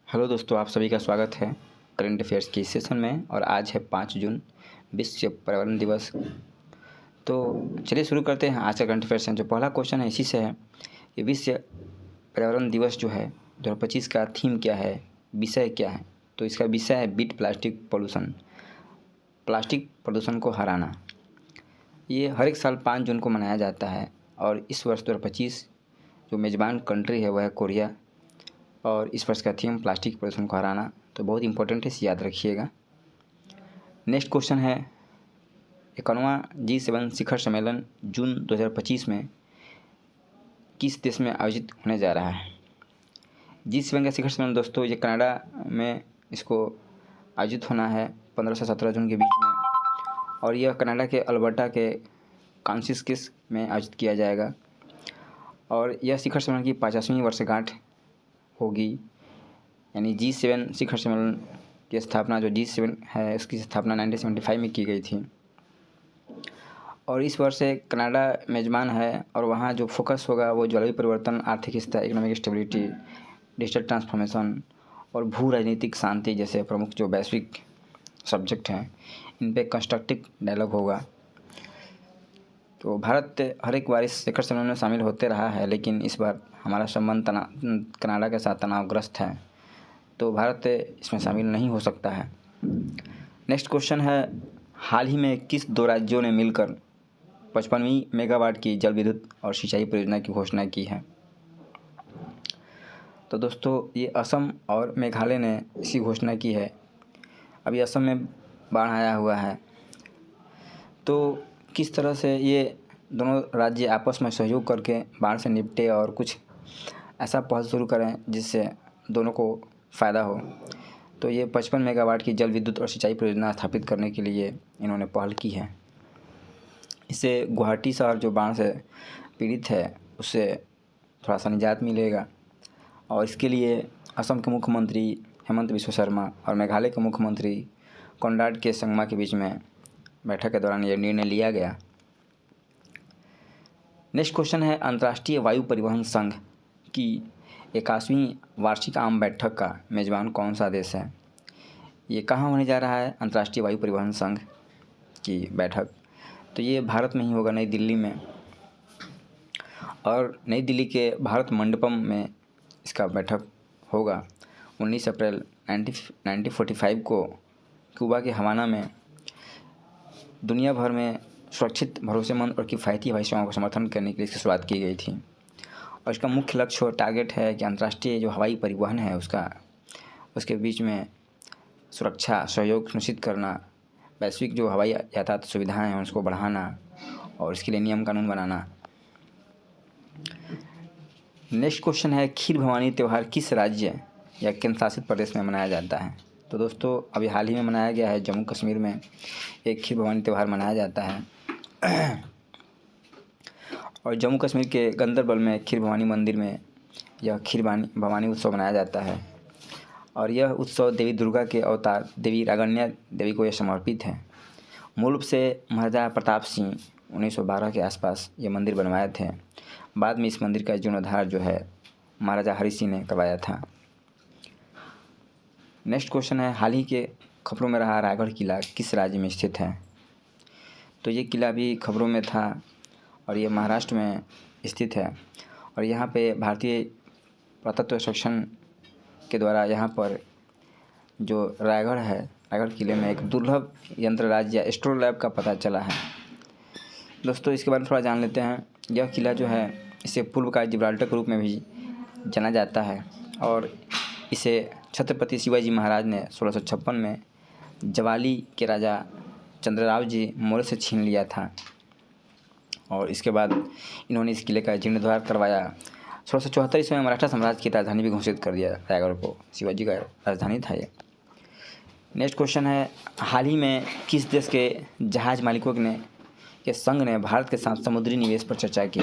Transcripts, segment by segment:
Hello दोस्तों, आप सभी का स्वागत है करंट अफेयर्स की सेशन में। और आज है 5 जून, विश्व पर्यावरण दिवस। तो चलिए शुरू करते हैं आज का करंट अफेयर्स। जो पहला क्वेश्चन है इसी से है कि विश्व पर्यावरण दिवस जो है 2025 का थीम क्या है, विषय क्या है। तो इसका विषय है बीट प्लास्टिक पोल्यूशन, प्लास्टिक प्रदूषण को हराना। ये हर एक साल 5 जून को मनाया जाता है और इस वर्ष 2025 जो मेज़बान कंट्री है वह है कोरिया। और इस वर्ष का थीम प्लास्टिक प्रदूषण को हराना। तो बहुत इंपॉर्टेंट है, इसे याद रखिएगा। नेक्स्ट क्वेश्चन है 51वां G7 शिखर सम्मेलन जून 2025 में किस देश में आयोजित होने जा रहा है। G7 का शिखर सम्मेलन दोस्तों ये कनाडा में इसको आयोजित होना है 15 से 17 जून के बीच में। और यह कनाडा के अल्बर्टा के कांसिस्किस में आयोजित किया जाएगा। और यह शिखर सम्मेलन की 50वीं वर्षगांठ होगी। यानी G7 शिखर सम्मेलन की स्थापना जो G7 है उसकी स्थापना 1975 में की गई थी। और इस वर्ष से कनाडा मेज़बान है और वहाँ जो फोकस होगा वो जलवायु परिवर्तन, आर्थिक स्थिरता, इकोनॉमिक स्टेबिलिटी, डिजिटल ट्रांसफॉर्मेशन और भू राजनीतिक शांति जैसे प्रमुख जो वैश्विक सब्जेक्ट हैं इन पे कंस्ट्रक्टिव डायलॉग होगा। तो भारत हर एक बार इस शिखर सम्मेलन में शामिल होते रहा है, लेकिन इस बार हमारा संबंध कनाडा के साथ तनावग्रस्त है, तो भारत इसमें शामिल नहीं हो सकता है। नेक्स्ट क्वेश्चन है हाल ही में किस दो राज्यों ने मिलकर 55वीं मेगावाट की जल विद्युत और सिंचाई परियोजना की घोषणा की है। तो दोस्तों ये असम और मेघालय ने इसकी घोषणा की है। अभी असम में बाढ़ आया हुआ है, तो किस तरह से ये दोनों राज्य आपस में सहयोग करके बाढ़ से निपटे और कुछ ऐसा पहल शुरू करें जिससे दोनों को फ़ायदा हो। तो ये 55 मेगावाट की जल विद्युत और सिंचाई परियोजना स्थापित करने के लिए इन्होंने पहल की है। इससे गुवाहाटी शहर जो बाढ़ से पीड़ित है उससे थोड़ा सा निजात मिलेगा। और इसके लिए असम के मुख्यमंत्री हेमंत बिस्वा शर्मा और मेघालय के मुख्यमंत्री कोनराड के संगमा के बीच में बैठक के दौरान यह निर्णय लिया गया। नेक्स्ट क्वेश्चन है अंतर्राष्ट्रीय वायु परिवहन संघ की 81वीं वार्षिक आम बैठक का मेज़बान कौन सा देश है। ये कहाँ होने जा रहा है अंतर्राष्ट्रीय वायु परिवहन संघ की बैठक। तो ये भारत में ही होगा, नई दिल्ली में। और नई दिल्ली के भारत मंडपम में इसका बैठक होगा। 19 अप्रैल 1945 को क्यूबा के हवाना में दुनिया भर में सुरक्षित, भरोसेमंद और किफ़ायती हवाई सेवाओं का समर्थन करने के लिए इसकी शुरुआत की गई थी। और इसका मुख्य लक्ष्य और टारगेट है कि अंतर्राष्ट्रीय जो हवाई परिवहन है उसके बीच में सुरक्षा सहयोग सुनिश्चित करना, वैश्विक जो हवाई यातायात सुविधाएं हैं उसको बढ़ाना और इसके लिए नियम कानून बनाना। नेक्स्ट क्वेश्चन है खीर भवानी त्यौहार किस राज्य या केंद्र शासित प्रदेश में मनाया जाता है। तो दोस्तों अभी हाल ही में मनाया गया है, जम्मू कश्मीर में एक खीर भवानी त्यौहार मनाया जाता है। और जम्मू कश्मीर के गंदरबल में खीर भवानी मंदिर में यह खीर भवानी उत्सव मनाया जाता है। और यह उत्सव देवी दुर्गा के अवतार देवी रागण्या देवी को यह समर्पित है। मूल रूप से महाराजा प्रताप सिंह 1912 के आसपास ये मंदिर बनवाए थे। बाद में इस मंदिर का जीर्णोद्धार जो है महाराजा हरि सिंह ने करवाया था। नेक्स्ट क्वेश्चन है हाल ही के खबरों में रहा रायगढ़ किला किस राज्य में स्थित है। तो ये किला भी खबरों में था और ये महाराष्ट्र में स्थित है। और यहाँ पे भारतीय पुरातत्व सर्वेक्षण के द्वारा यहाँ पर जो रायगढ़ है, रायगढ़ किले में एक दुर्लभ यंत्र राज्य या एस्ट्रोलैब का पता चला है। दोस्तों इसके बारे में थोड़ा जान लेते हैं। यह किला जो है इसे पूर्व का जिब्राल्टर के रूप में भी जाना जाता है। और इसे छत्रपति शिवाजी महाराज ने 1656 में जवाली के राजा चंद्रराव जी मौर्य से छीन लिया था। और इसके बाद इन्होंने इस किले का जीर्णोद्धार करवाया। 1674 ईस्वी में मराठा साम्राज्य की राजधानी भी घोषित कर दिया रायगढ़ को, शिवाजी का राजधानी था ये। नेक्स्ट क्वेश्चन है हाल ही में किस देश के जहाज मालिकों के संघ ने भारत के साथ समुद्री निवेश पर चर्चा की।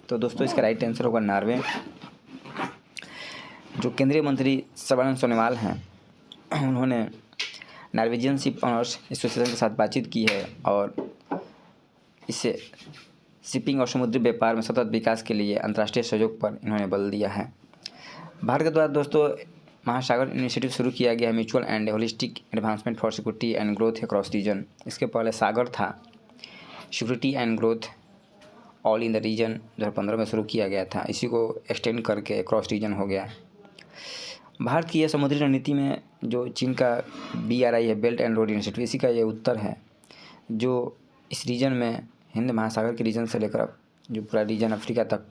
तो दोस्तों इसका राइट आंसर होगा नॉर्वे। जो केंद्रीय मंत्री सर्बानंद सोनोवाल हैं उन्होंने नॉर्वेजियन शिप ऑनर्स एसोसिएशन के साथ बातचीत की है और इससे शिपिंग और समुद्री व्यापार में सतत विकास के लिए अंतर्राष्ट्रीय सहयोग पर इन्होंने बल दिया है। भारत के द्वारा दोस्तों महासागर इनिशिएटिव शुरू किया गया है, mutual and holistic advancement for security and growth across region. इसके पहले सागर था, security and growth all in the region 2015 में शुरू किया गया था। इसी को एक्सटेंड करके क्रॉस रीजन हो गया। भारत की यह समुद्री रणनीति में जो चीन का BRI है, बेल्ट एंड रोड इनिशिएटिव, इसी का ये उत्तर है, जो इस रीजन में हिंद महासागर के रीजन से लेकर जो पूरा रीजन अफ्रीका तक,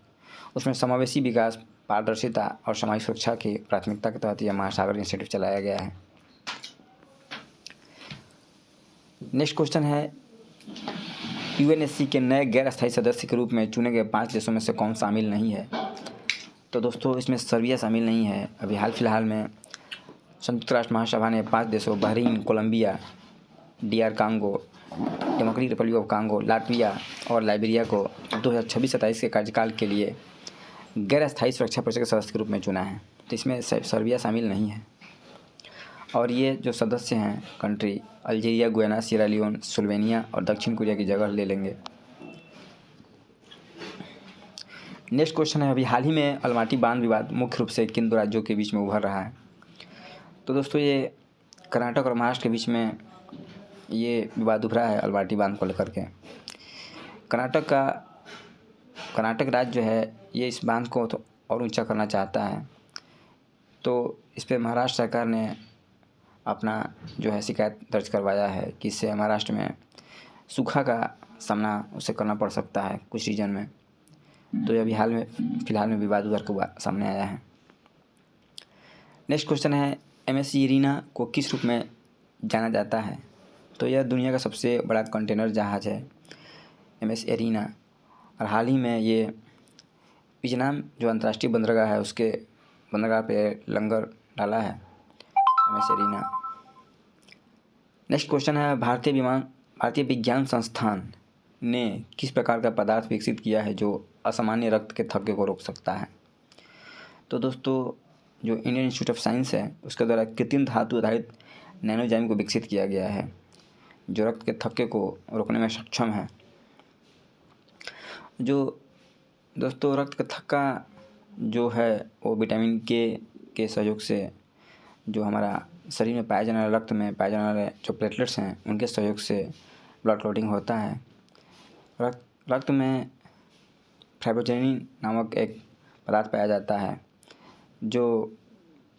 उसमें समावेशी विकास, पारदर्शिता और सामाजिक सुरक्षा की प्राथमिकता के तहत यह महासागर इनिशिएटिव चलाया गया है। नेक्स्ट क्वेश्चन है, UNSC के नए गैर अस्थायी सदस्य के रूप में चुने गए 5 देशों में से कौन शामिल नहीं है? तो दोस्तों इसमें सर्बिया शामिल नहीं है। अभी हाल फिलहाल में संयुक्त राष्ट्र महासभा ने 5 देशों Bahrain, Colombia, DR Congo, democratic republic of Congo, Latvia और लाइबेरिया को 2026-27 के कार्यकाल के लिए गैर अस्थायी सुरक्षा परिषद के सदस्य के रूप में चुना है। तो इसमें सर्बिया शामिल नहीं है। और ये जो सदस्य हैं country, Algeria, Guyana, Sierra Leone, Slovenia और दक्षिण कोरिया की जगह ले लेंगे। नेक्स्ट क्वेश्चन है, अभी हाल ही में अलमाटी बांध विवाद मुख्य रूप से किन दो राज्यों के बीच में उभर रहा है? तो दोस्तों ये कर्नाटक और महाराष्ट्र के बीच में ये विवाद उभरा है अलमाटी बांध को लेकर के। कर्नाटक राज्य जो है ये इस बांध को तो और ऊंचा करना चाहता है, तो इस पर महाराष्ट्र सरकार ने अपना जो है शिकायत दर्ज करवाया है कि इससे महाराष्ट्र में सूखा का सामना उसे करना पड़ सकता है कुछ रीजन में। तो ये अभी फिलहाल में विवाद उधर को सामने आया है। नेक्स्ट क्वेश्चन है, MS इरीना को किस रूप में जाना जाता है? तो यह दुनिया का सबसे बड़ा कंटेनर जहाज़ है MS इरीना, और हाल ही में ये वियतनाम जो अंतर्राष्ट्रीय बंदरगाह है उसके बंदरगाह पे लंगर डाला है MS इरीना। नेक्स्ट क्वेश्चन है, भारतीय विज्ञान संस्थान ने किस प्रकार का पदार्थ विकसित किया है जो असामान्य रक्त के थक्के को रोक सकता है? तो दोस्तों जो इंडियन इंस्टीट्यूट ऑफ साइंस है उसके द्वारा कृत्रिम धातु आधारित नैनोजाइम को विकसित किया गया है जो रक्त के थक्के को रोकने में सक्षम है। जो दोस्तों रक्त का थक्का जो है वो विटामिन के सहयोग से जो हमारा शरीर में पाए जाने वाले, रक्त में पाए जाने वाले जो प्लेटलेट्स हैं उनके सहयोग से ब्लड क्लॉटिंग होता है। रक्त में फाइब्रोजेनिन नामक एक पदार्थ पाया जाता है जो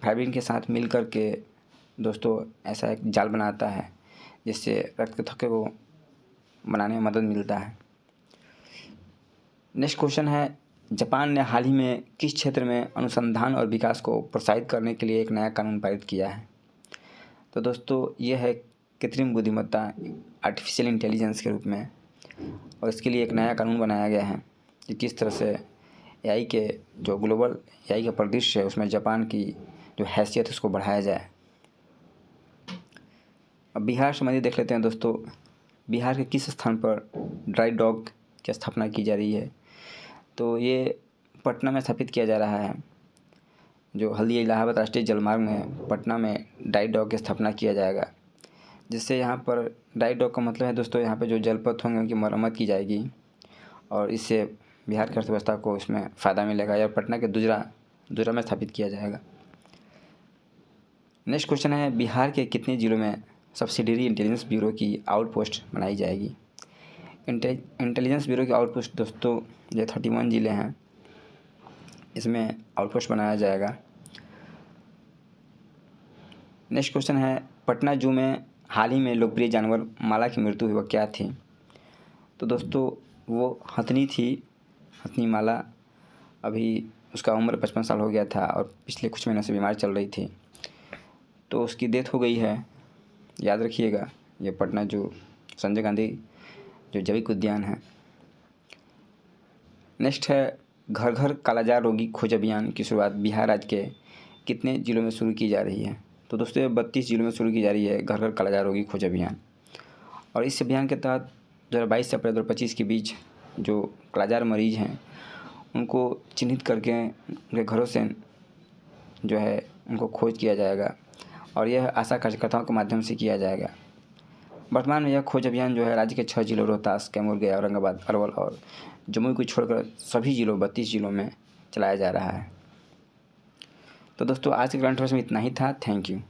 फाइब्रिन के साथ मिल कर के दोस्तों ऐसा एक जाल बनाता है जिससे रक्त के थक्के को बनाने में मदद मिलता है। नेक्स्ट क्वेश्चन है, जापान ने हाल ही में किस क्षेत्र में अनुसंधान और विकास को प्रोत्साहित करने के लिए एक नया कानून पारित किया है? तो दोस्तों ये है कृत्रिम बुद्धिमत्ता, आर्टिफिशियल इंटेलिजेंस के रूप में, और इसके लिए एक नया कानून बनाया गया है कि किस तरह से AI के जो ग्लोबल AI का परिदृश्य है उसमें जापान की जो हैसियत है उसको बढ़ाया जाए। अब बिहार संबंधी देख लेते हैं दोस्तों, बिहार के किस स्थान पर ड्राई डॉक की स्थापना की जा रही है? तो ये पटना में स्थापित किया जा रहा है। जो हल्दिया इलाहाबाद राष्ट्रीय जलमार्ग में पटना में ड्राई डॉक की स्थापना किया जाएगा, जिससे यहाँ पर ड्राई डॉक का मतलब है दोस्तों यहाँ पे जो जलपथ होंगे उनकी मरम्मत की जाएगी और इससे बिहार की अर्थव्यवस्था को इसमें फ़ायदा मिलेगा। यह पटना के दुजरा में स्थापित किया जाएगा। नेक्स्ट क्वेश्चन है, बिहार के कितने जिलों में सब्सिडियरी इंटेलिजेंस ब्यूरो की आउटपोस्ट बनाई जाएगी? इंटेलिजेंस ब्यूरो की आउटपोस्ट दोस्तों ये 31 ज़िले हैं, इसमें आउटपोस्ट बनाया जाएगा। नेक्स्ट क्वेश्चन है, पटना जू में हाल ही में लोकप्रिय जानवर माला की मृत्यु हुई, वह क्या थी? तो दोस्तों वो हथनी थी, हथनी माला। अभी उसका उम्र 55 साल हो गया था और पिछले कुछ महीनों से बीमार चल रही थी, तो उसकी डेथ हो गई है। याद रखिएगा, ये पटना जू संजय गांधी जो जैविक उद्यान है। नेक्स्ट है, घर घर कालाजार रोगी खोज अभियान की शुरुआत बिहार राज्य के कितने जिलों में शुरू की जा रही है? तो दोस्तों ये 32 जिलों में शुरू की जा रही है घर घर कालाजार रोगी खोज अभियान। और इस अभियान के तहत 2022 से अप्रैल 2025 के बीच जो कालाजार मरीज हैं उनको चिन्हित करके उनके घरों से जो है उनको खोज किया जाएगा और यह आशा कार्यकर्ताओं के माध्यम से किया जाएगा। वर्तमान में यह खोज अभियान जो है राज्य के 6 जिलों रोहतास, कैमूर, गया, औरंगाबाद, अरवल और जमुई को छोड़कर सभी जिलों 32 जिलों में चलाया जा रहा है। तो दोस्तों आज के करंट अफेयर्स में इतना ही था। Thank you.